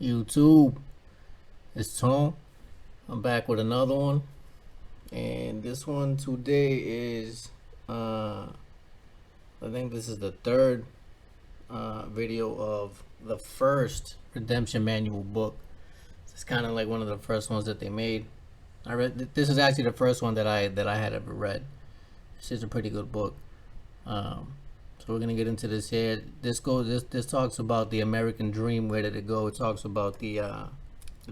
YouTube, it's Tom. I'm back with another one, and this one today is, I think this is the third video of the first Redemption Manual book. It's kind of like one of the first ones that they made. I read this is actually the first one that I had ever read. This is a pretty good book. So we're gonna get into this here. This talks about the American dream. Where did it go? It talks about the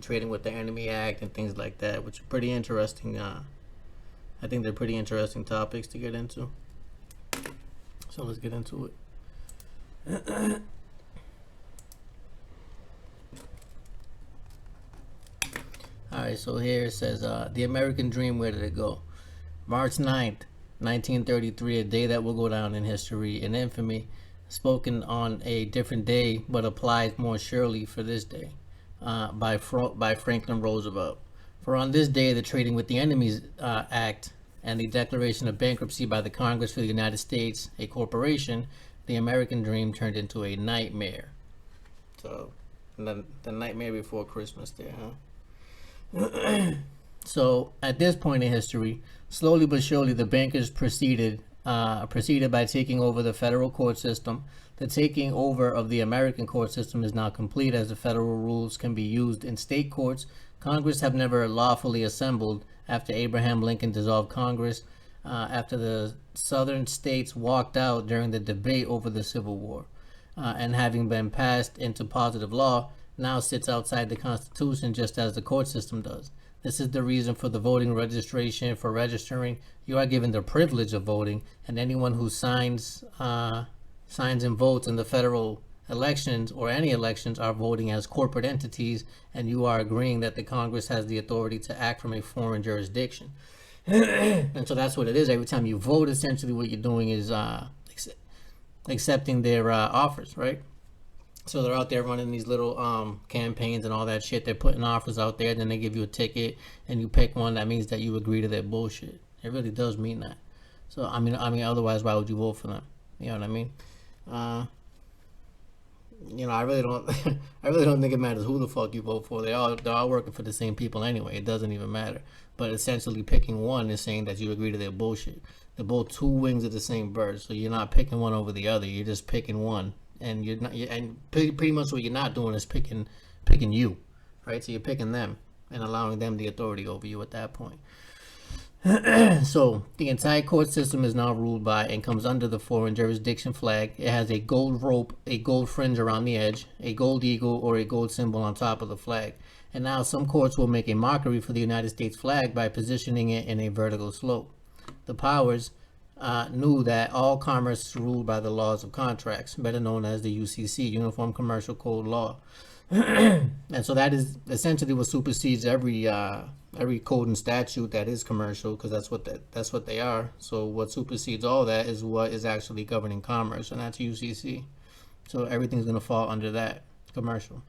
Trading with the Enemy Act and things like that, which are pretty interesting. I think they're pretty interesting topics to get into. So let's get into it. Alright, so here it says, the American dream, where did it go? March 9th, 1933, a day that will go down in history and infamy, spoken on a different day, but applies more surely for this day, by Franklin Roosevelt. For on this day, the Trading with the Enemies Act and the declaration of bankruptcy by the Congress for the United States, a corporation, the American dream turned into a nightmare. So, the nightmare before Christmas there, huh? So at this point in history, slowly but surely, the bankers proceeded by taking over the federal court system. The taking over of the American court system is now complete, as the federal rules can be used in state courts. Congress have never lawfully assembled after Abraham Lincoln dissolved Congress, after the southern states walked out during the debate over the Civil War, and having been passed into positive law, now sits outside the Constitution, just as the court system does. This is the reason for the voting registration. For registering, you are given the privilege of voting, and anyone who signs and votes in the federal elections or any elections are voting as corporate entities, and you are agreeing that the Congress has the authority to act from a foreign jurisdiction. And so that's what it is. Every time you vote, essentially what you're doing is accepting their offers, right? So they're out there running these little campaigns and all that shit. They're putting offers out there, then they give you a ticket, and you pick one. That means that you agree to their bullshit. It really does mean that. So I mean, otherwise, why would you vote for them? You know what I mean? I really don't. I really don't think it matters who the fuck you vote for. They're all working for the same people anyway. It doesn't even matter. But essentially, picking one is saying that you agree to their bullshit. They're both two wings of the same bird. So you're not picking one over the other. You're just picking one. And you're not, and pretty much what you're not doing is picking you, right? So you're picking them and allowing them the authority over you at that point. So the entire court system is now ruled by and comes under the foreign jurisdiction flag. It has a gold rope, a gold fringe around the edge, a gold eagle, or a gold symbol on top of the flag. And now some courts will make a mockery for the United States flag by positioning it in a vertical slope. The powers knew that all commerce is ruled by the laws of contracts, better known as the UCC, Uniform Commercial Code Law. And so that is essentially what supersedes every code and statute that is commercial, because that's what they are. So what supersedes all that is what is actually governing commerce, and that's UCC. So everything's going to fall under that, commercial.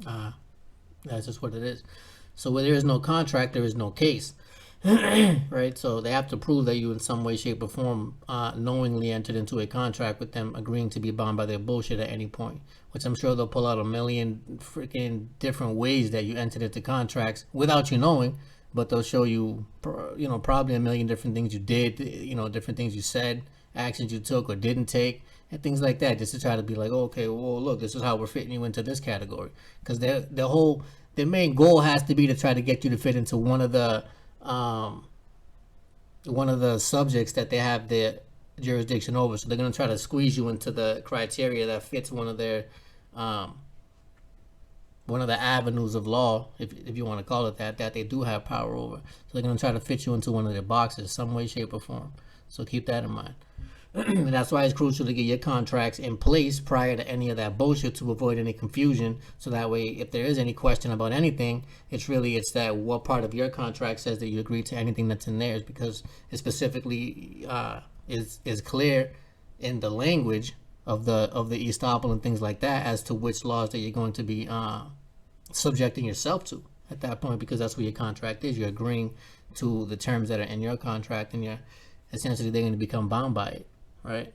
That's just what it is. So where there is no contract, there is no case. Right, so they have to prove that you in some way, shape, or form knowingly entered into a contract with them, agreeing to be bound by their bullshit at any point, which I'm sure they'll pull out a million freaking different ways that you entered into contracts without you knowing, but they'll show you, probably a million different things you did, different things you said, actions you took or didn't take, and things like that, just to try to be like, oh, okay, well, look, this is how we're fitting you into this category, because their main goal has to be to try to get you to fit into one of the subjects that they have their jurisdiction over. So they're going to try to squeeze you into the criteria that fits one of the avenues of law, if you want to call it that they do have power over. So they're going to try to fit you into one of their boxes, some way, shape, or form. So keep that in mind. And that's why it's crucial to get your contracts in place prior to any of that bullshit, to avoid any confusion. So that way, if there is any question about anything, it's that what part of your contract says that you agree to anything that's in theirs, because it specifically is clear in the language of the estoppel and things like that as to which laws that you're going to be subjecting yourself to at that point, because that's what your contract is. You're agreeing to the terms that are in your contract, and essentially they're going to become bound by it. Right?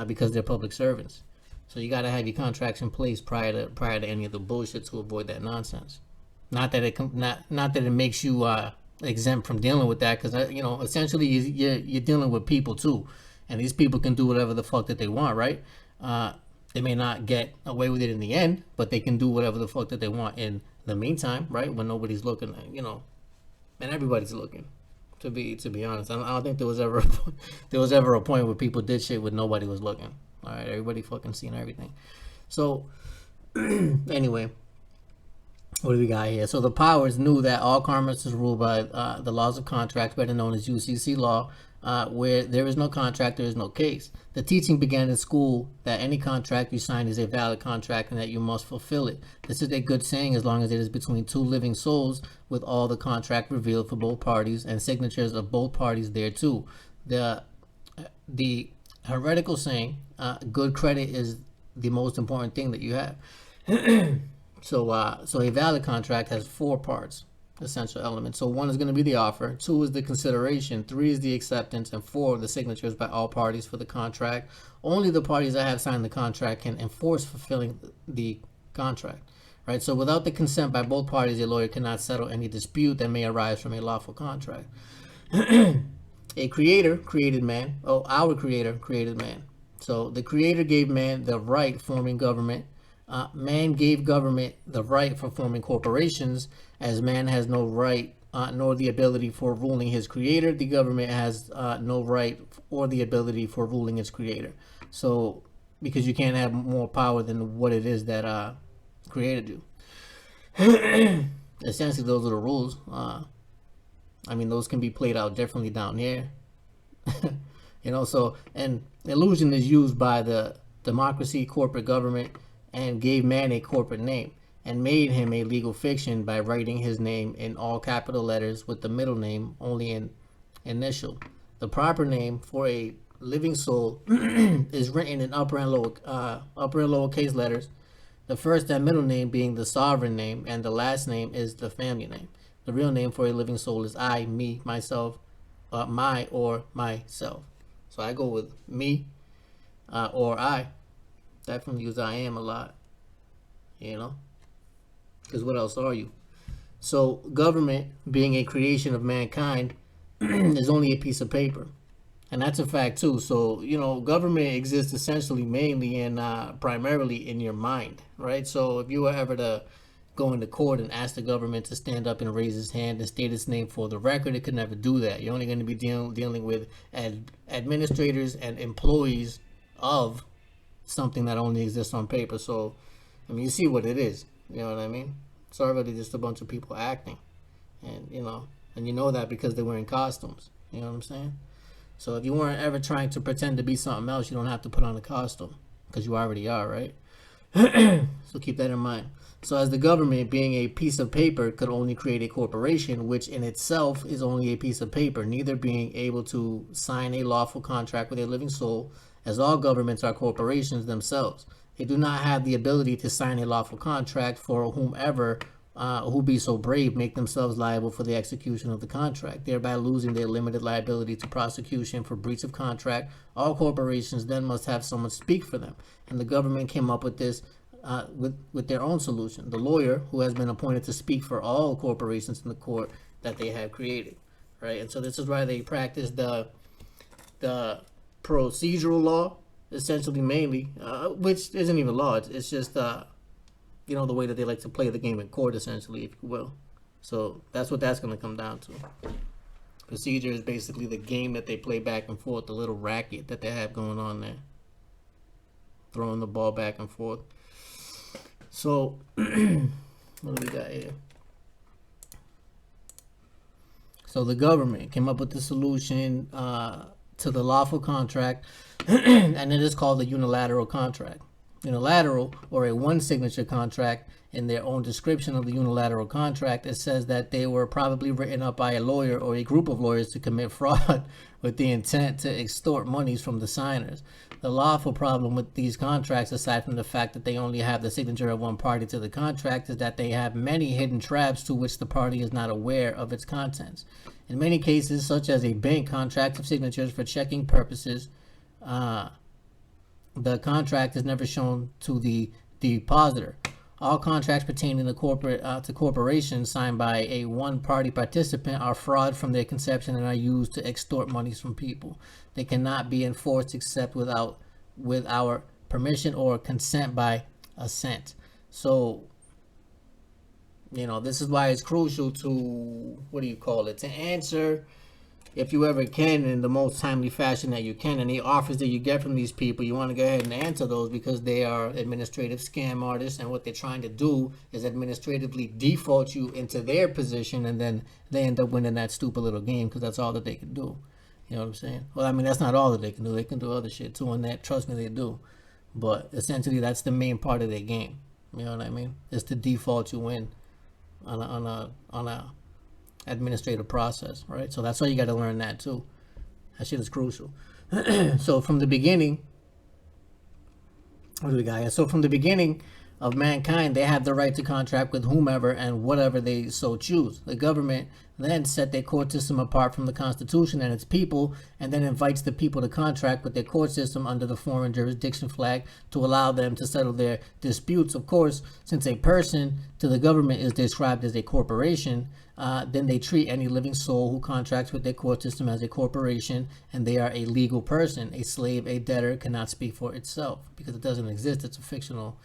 Because they're public servants. So you got to have your contracts in place prior to any of the bullshit to avoid that nonsense. Not that it makes you exempt from dealing with that, because essentially you're dealing with people too, and these people can do whatever the fuck that they want, right? They may not get away with it in the end, but they can do whatever the fuck that they want in the meantime, right? When nobody's looking, and everybody's looking. To be honest, I don't think there was ever a point where people did shit when nobody was looking. All right, everybody fucking seen everything. So anyway, what do we got here? So the powers knew that all commerce is ruled by the laws of contracts, better known as UCC law, where there is no contract, there is no case. The teaching began in school that any contract you sign is a valid contract and that you must fulfill it. This is a good saying as long as it is between two living souls, with all the contract revealed for both parties and signatures of both parties thereto. The heretical saying, good credit is the most important thing that you have. So a valid contract has 4 parts, essential elements. So 1 is going to be the offer, 2 is the consideration, 3 is the acceptance, and 4 the signatures by all parties for the contract. Only the parties that have signed the contract can enforce fulfilling the contract. Right? So without the consent by both parties, a lawyer cannot settle any dispute that may arise from a lawful contract. A creator created man. Oh, our creator created man. So the creator gave man the right forming government. Man gave government the right for forming corporations. As man has no right nor the ability for ruling his creator, the government has no right or the ability for ruling its creator. So, because you can't have more power than what it is that created you. Essentially, those are the rules. I mean, those can be played out differently down here. So, and illusion is used by the democracy, corporate government, and gave man a corporate name, and made him a legal fiction by writing his name in all capital letters with the middle name only in initial. The proper name for a living soul is written in upper and lowercase letters, the first and middle name being the sovereign name, and the last name is the family name. The real name for a living soul is I, me, myself, my, or myself. So I go with me or I. Definitely use I am a lot, because what else are you? So government, being a creation of mankind, is only a piece of paper, and that's a fact too. So government exists essentially mainly and primarily in your mind, right? So if you were ever to go into court and ask the government to stand up and raise its hand and state its name for the record, it could never do that. You're only going to be dealing with administrators and employees of something that only exists on paper. So, I mean, you see what it is. You know what I mean? It's already just a bunch of people acting, and you know that because they're wearing costumes. You know what I'm saying? So if you weren't ever trying to pretend to be something else, you don't have to put on a costume, because you already are, right? So keep that in mind. So as the government, being a piece of paper, could only create a corporation, which in itself is only a piece of paper, neither being able to sign a lawful contract with a living soul, as all governments are corporations themselves. They do not have the ability to sign a lawful contract, for whomever who be so brave make themselves liable for the execution of the contract, thereby losing their limited liability to prosecution for breach of contract. All corporations then must have someone speak for them, and the government came up with this with their own solution: the lawyer, who has been appointed to speak for all corporations in the court that they have created, right? And so this is why they practice the procedural law, essentially, mainly, which isn't even law. It's just the way that they like to play the game in court, essentially, if you will. So that's what that's going to come down to. Procedure is basically the game that they play back and forth, the little racket that they have going on there, throwing the ball back and forth. So what do we got here? So the government came up with the solution to the lawful contract, and it is called the unilateral contract. Unilateral, or a one signature contract, in their own description of the unilateral contract, it says that they were probably written up by a lawyer or a group of lawyers to commit fraud with the intent to extort monies from the signers. The lawful problem with these contracts, aside from the fact that they only have the signature of one party to the contract, is that they have many hidden traps to which the party is not aware of its contents. In many cases, such as a bank contract of signatures for checking purposes, the contract is never shown to the depositor. All contracts pertaining to corporations signed by a one-party participant are fraud from their conception and are used to extort monies from people. They cannot be enforced except with our permission or consent by assent. So, this is why it's crucial to, to answer, if you ever can, in the most timely fashion that you can. Any offers that you get from these people, you want to go ahead and answer those, because they are administrative scam artists, and what they're trying to do is administratively default you into their position, and then they end up winning that stupid little game, because that's all that they can do. You know what I'm saying? Well, I mean, that's not all that they can do. They can do other shit too, and that, trust me, they do. But essentially, that's the main part of their game. You know what I mean? Is to default you in on a administrative process, right? So that's why you got to learn that too. That shit is crucial. So from the beginning, what do we got here? So from the beginning of mankind, they have the right to contract with whomever and whatever they so choose. The government then set their court system apart from the Constitution and its people, and then invites the people to contract with their court system under the foreign jurisdiction flag to allow them to settle their disputes. Of course, since a person to the government is described as a corporation, then they treat any living soul who contracts with their court system as a corporation, and they are a legal person. A slave, a debtor, cannot speak for itself because it doesn't exist. It's fictional,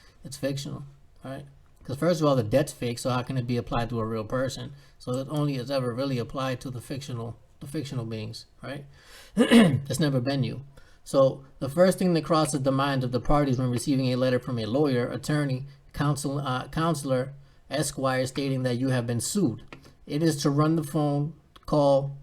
right? Because first of all, the debt's fake, so how can it be applied to a real person? So it only is ever really applied to the fictional beings, right? It's never been you. So the first thing that crosses the mind of the parties when receiving a letter from a lawyer, attorney, counselor, esquire, stating that you have been sued, it is to run the phone call.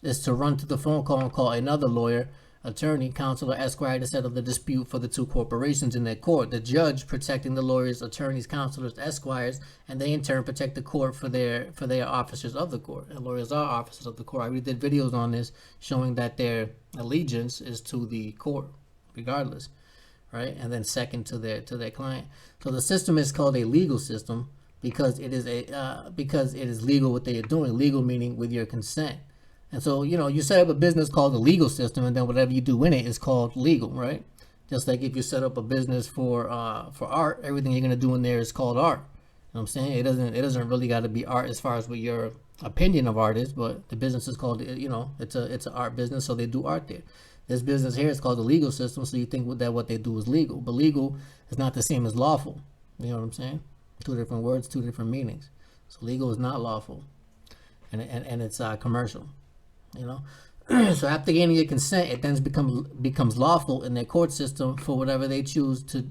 Is to run to the phone call and call another lawyer, attorney, counselor, esquire to settle the dispute for the two corporations in their court. The judge protecting the lawyers, attorneys, counselors, esquires, and they in turn protect the court for their officers of the court. And lawyers are officers of the court. I already did videos on this showing that their allegiance is to the court, regardless, right? And then second to their client. So the system is called a legal system because it is legal what they are doing. Legal meaning with your consent. And so, you set up a business called the legal system, and then whatever you do in it is called legal, right? Just like if you set up a business for art, everything you're gonna do in there is called art. You know what I'm saying? It doesn't really got to be art as far as what your opinion of art is, but the business is called, it's an art business, so they do art there. This business here is called the legal system, so you think that what they do is legal, but legal is not the same as lawful. You know what I'm saying? Two different words, two different meanings. So legal is not lawful, and it's commercial. So after gaining your consent, it then becomes lawful in their court system for whatever they choose to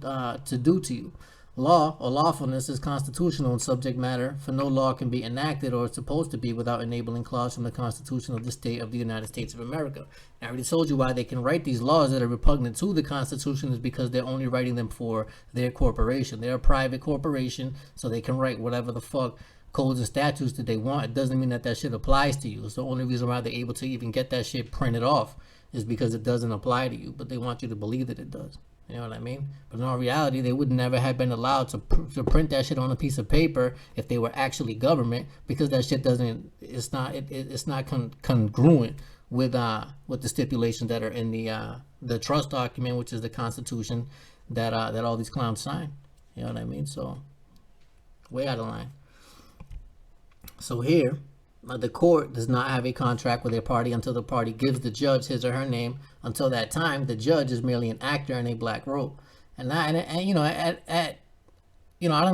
do to you. Law or lawfulness is constitutional in subject matter, for no law can be enacted or is supposed to be without enabling clause from the Constitution of the state of the United States of America. I already told you why they can write these laws that are repugnant to the Constitution is because they're only writing them for their corporation. They're a private corporation, so they can write whatever the fuck codes and statutes that they want. It doesn't mean that shit applies to you. It's the only reason why they're able to even get that shit printed off is because it doesn't apply to you, but they want you to believe that it does. You know what I mean? But in all reality, they would never have been allowed to print that shit on a piece of paper if they were actually government, because that shit it's not congruent with the stipulations that are in the trust document, which is the Constitution that all these clowns sign. You know what I mean? So way out of line. So here, the court does not have a contract with a party until the party gives the judge his or her name. Until that time, the judge is merely an actor in a black robe. And I don't know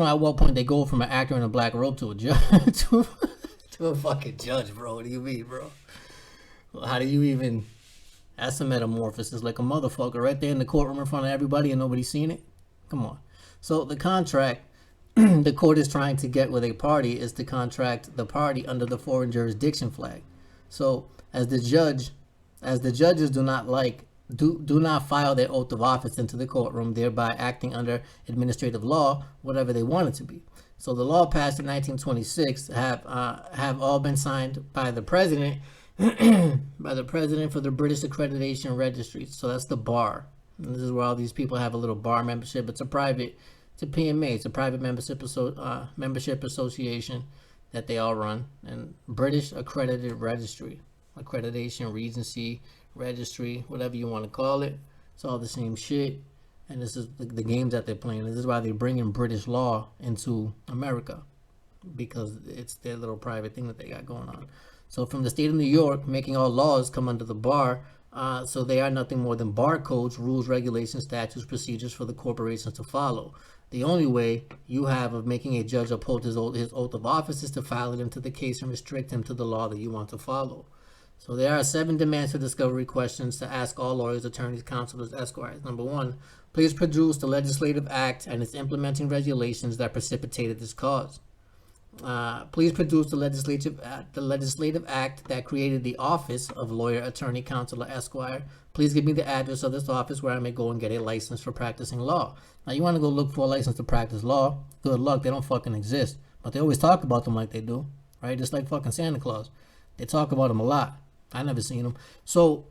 at what point they go from an actor in a black robe to a judge to a fucking judge, bro. What do you mean, bro? How do you even? That's a metamorphosis, like a motherfucker right there in the courtroom in front of everybody and nobody's seen it. Come on. So the contract the court is trying to get with a party is to contract the party under the foreign jurisdiction flag. So as the judges do not file their oath of office into the courtroom, thereby acting under administrative law, whatever they want it to be. So the law passed in 1926 have all been signed by the president by the president for the British Accreditation Registry. So that's the bar. And this is where all these people have a little bar membership. It's a PMA. It's a private membership association that they all run. And British Accredited Registry, Accreditation Regency Registry, whatever you want to call it. It's all the same shit. And this is the games that they're playing. This is why they're bringing British law into America, because it's their little private thing that they got going on. So from the state of New York, making all laws come under the bar. So they are nothing more than barcodes, rules, regulations, statutes, procedures for the corporations to follow. The only way you have of making a judge uphold his oath of office is to file it into the case and restrict him to the law that you want to follow. So there are 7 demands for discovery questions to ask all lawyers, attorneys, counselors, esquires. Number 1, please produce the legislative act and its implementing regulations that precipitated this cause. Please produce the legislative act that created the office of lawyer, attorney, counselor, esquire. Please give me the address of this office where I may go and get a license for practicing law. Now, you want to go look for a license to practice law? Good luck. They don't fucking exist. But they always talk about them like they do, right? Just like fucking Santa Claus. They talk about them a lot. I never seen them. So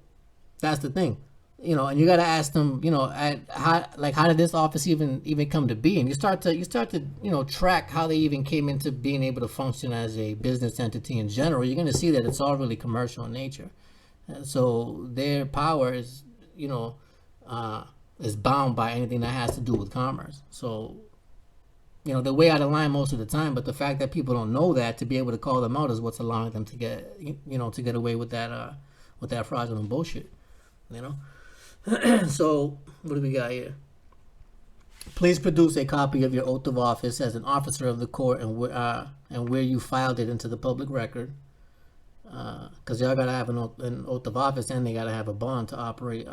that's the thing. And you got to ask them, how did this office even come to be? And you start to track how they even came into being able to function as a business entity in general. You're going to see that it's all really commercial in nature. And so their power is bound by anything that has to do with commerce. So, they're way out of line most of the time, but the fact that people don't know that, to be able to call them out, is what's allowing them to get away with that fraudulent bullshit, So, what do we got here? Please produce a copy of your oath of office as an officer of the court and where you filed it into the public record. Because y'all gotta have an oath of office, and they gotta have a bond to operate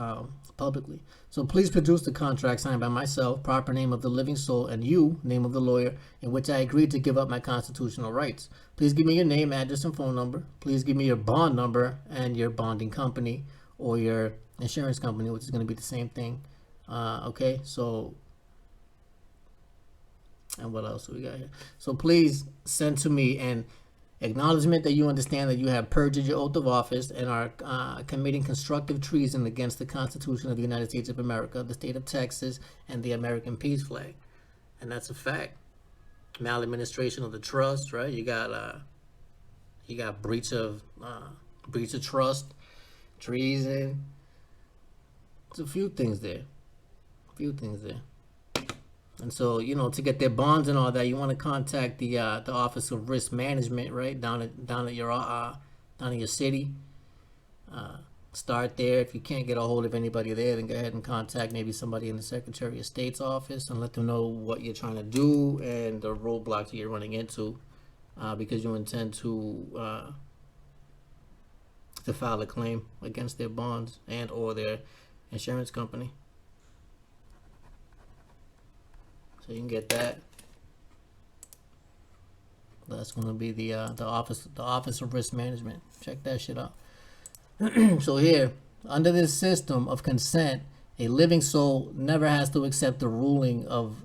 publicly. So please produce the contract signed by myself, proper name of the living soul, and you, name of the lawyer, in which I agreed to give up my constitutional rights. Please give me your name, address, and phone number. Please give me your bond number and your bonding company or your insurance company, which is going to be the same thing. Okay, so, and what else do we got here? So please send to me an acknowledgement that you understand that you have perjured your oath of office and are committing constructive treason against the Constitution of the United States of America, the state of Texas, and the American peace flag. And that's a fact. Maladministration of the trust, right? You got breach of trust, treason. There's a few things there. And so, to get their bonds and all that, you want to contact the Office of Risk Management, right, down at your city. Start there. If you can't get a hold of anybody there, then go ahead and contact maybe somebody in the Secretary of State's office and let them know what you're trying to do and the roadblocks that you're running into, because you intend to file a claim against their bonds and or their insurance company. So you can get that. That's going to be the Office of Risk Management. Check that shit out. So here, under this system of consent, a living soul never has to accept the ruling of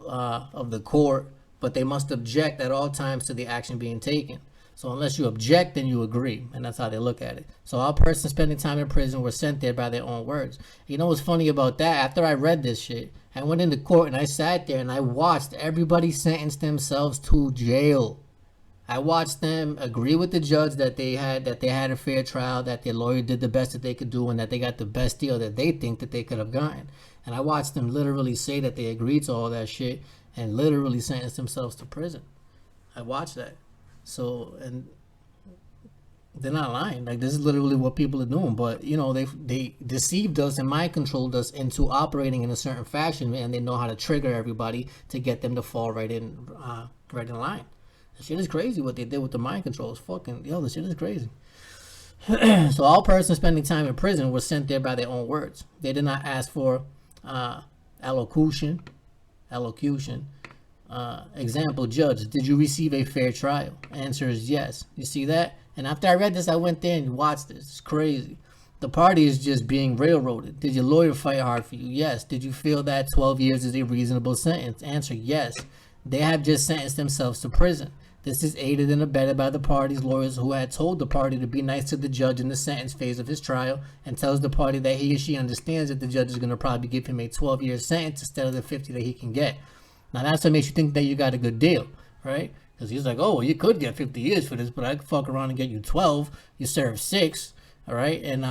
the court, but they must object at all times to the action being taken. So unless you object, then you agree, and that's how they look at it. So all persons spending time in prison were sent there by their own words. You know what's funny about that? After I read this shit, I went into court and I sat there and I watched everybody sentence themselves to jail. I watched them agree with the judge that they had a fair trial, that their lawyer did the best that they could do, and that they got the best deal that they think that they could have gotten. And I watched them literally say that they agreed to all that shit and literally sentence themselves to prison. I watched that. So, and they're not lying. Like, this is literally what people are doing. But, they deceived us and mind controlled us into operating in a certain fashion, and they know how to trigger everybody to get them to fall right in line. The shit is crazy what they did with the mind control. It's fucking, the shit is crazy. So all persons spending time in prison were sent there by their own words. They did not ask for allocution. Example, judge, did you receive a fair trial? Answer is yes. You see that? And after I read this, I went there and watched this. It's crazy. The party is just being railroaded. Did your lawyer fight hard for you? Yes. Did you feel that 12 years is a reasonable sentence? Answer, yes. They have just sentenced themselves to prison. This is aided and abetted by the party's lawyers, who had told the party to be nice to the judge in the sentence phase of his trial, and tells the party that he or she understands that the judge is going to probably give him a 12-year sentence instead of the 50 that he can get. Now that's what makes you think that you got a good deal, right? Because he's like, oh, well, you could get 50 years for this, but I could fuck around and get you 12. You serve 6, all right, and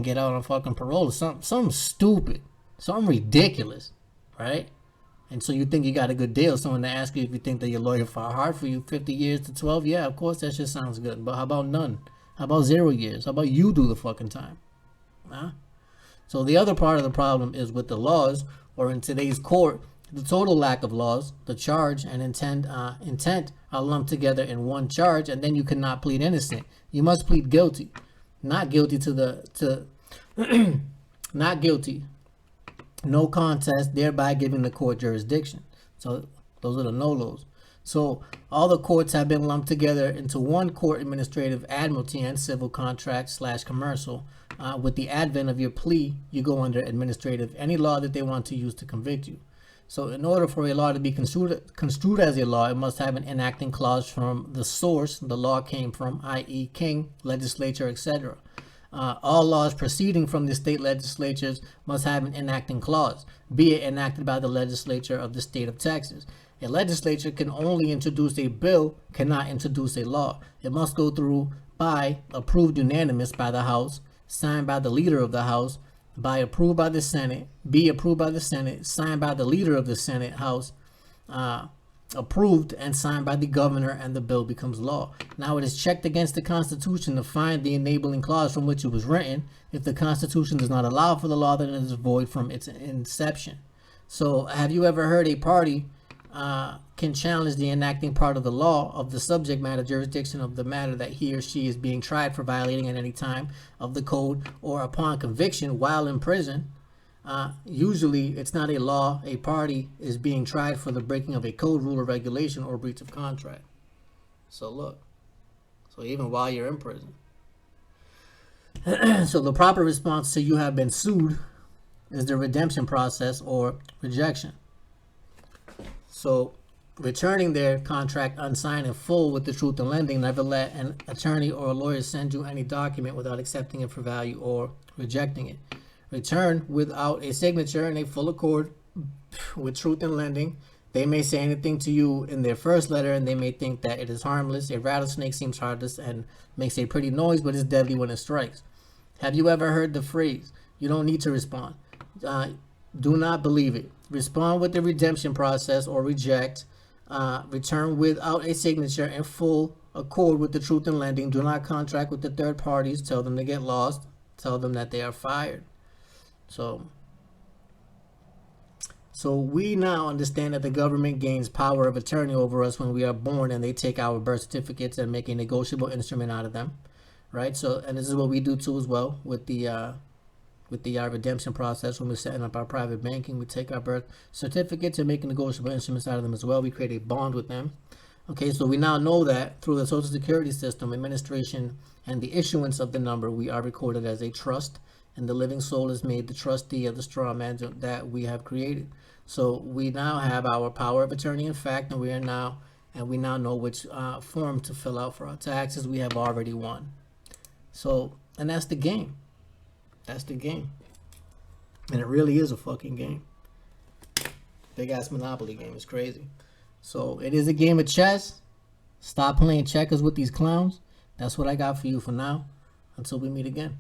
get out on fucking parole or something stupid. Something ridiculous, right? And so you think you got a good deal. Someone to ask you if you think that your lawyer fought hard for you, 50 years to 12. Yeah, of course that shit sounds good. But how about none? How about 0 years? How about you do the fucking time? Huh? So the other part of the problem is with the laws, or in today's court, the total lack of laws. The charge and intent are lumped together in one charge, and then you cannot plead innocent. You must plead guilty, not guilty not guilty, no contest, thereby giving the court jurisdiction. So those are the no-los. So all the courts have been lumped together into one court: administrative, admiralty, and civil contract / commercial. With the advent of your plea, you go under administrative, any law that they want to use to convict you. So in order for a law to be construed as a law, it must have an enacting clause from the source the law came from, i.e. king, legislature, etc. All laws proceeding from the state legislatures must have an enacting clause, be it enacted by the legislature of the state of Texas. A legislature can only introduce a bill, cannot introduce a law. It must go through by approved unanimous by the House, signed by the leader of the House, by approved by the Senate, be approved by the Senate, signed by the leader of the Senate, House, approved and signed by the governor, and the bill becomes law. Now it is checked against the Constitution to find the enabling clause from which it was written. If the Constitution does not allow for the law, then it is void from its inception. So have you ever heard a party can challenge the enacting part of the law of the subject matter jurisdiction of the matter that he or she is being tried for violating at any time of the code or upon conviction while in prison? Usually it's not a law. A party is being tried for the breaking of a code, rule, or regulation, or breach of contract. So look, so even while you're in prison. So the proper response to you have been sued is the redemption process or rejection. So returning their contract unsigned in full with the truth in lending. Never let an attorney or a lawyer send you any document without accepting it for value or rejecting it. Return without a signature in a full accord with truth in lending. They may say anything to you in their first letter, and they may think that it is harmless. A rattlesnake seems harmless and makes a pretty noise, but is deadly when it strikes. Have you ever heard the phrase, "You don't need to respond"? Do not believe it. Respond with the redemption process or reject. Return without a signature in full accord with the truth in lending. Do not contract with the third parties. Tell them to get lost. Tell them that they are fired. So we now understand that the government gains power of attorney over us when we are born, and they take our birth certificates and make a negotiable instrument out of them, right? So, and this is what we do too as well with the redemption process. When we're setting up our private banking, we take our birth certificates and make negotiable instruments out of them as well. We create a bond with them. Okay, so we now know that through the Social Security system, administration, and the issuance of the number, we are recorded as a trust, and the living soul is made the trustee of the straw man that we have created. So we now have our power of attorney in fact, and we now know which form to fill out for our taxes. We have already won. So, and that's the game. That's the game. And it really is a fucking game. Big ass Monopoly game. It's crazy. So it is a game of chess. Stop playing checkers with these clowns. That's what I got for you for now. Until we meet again.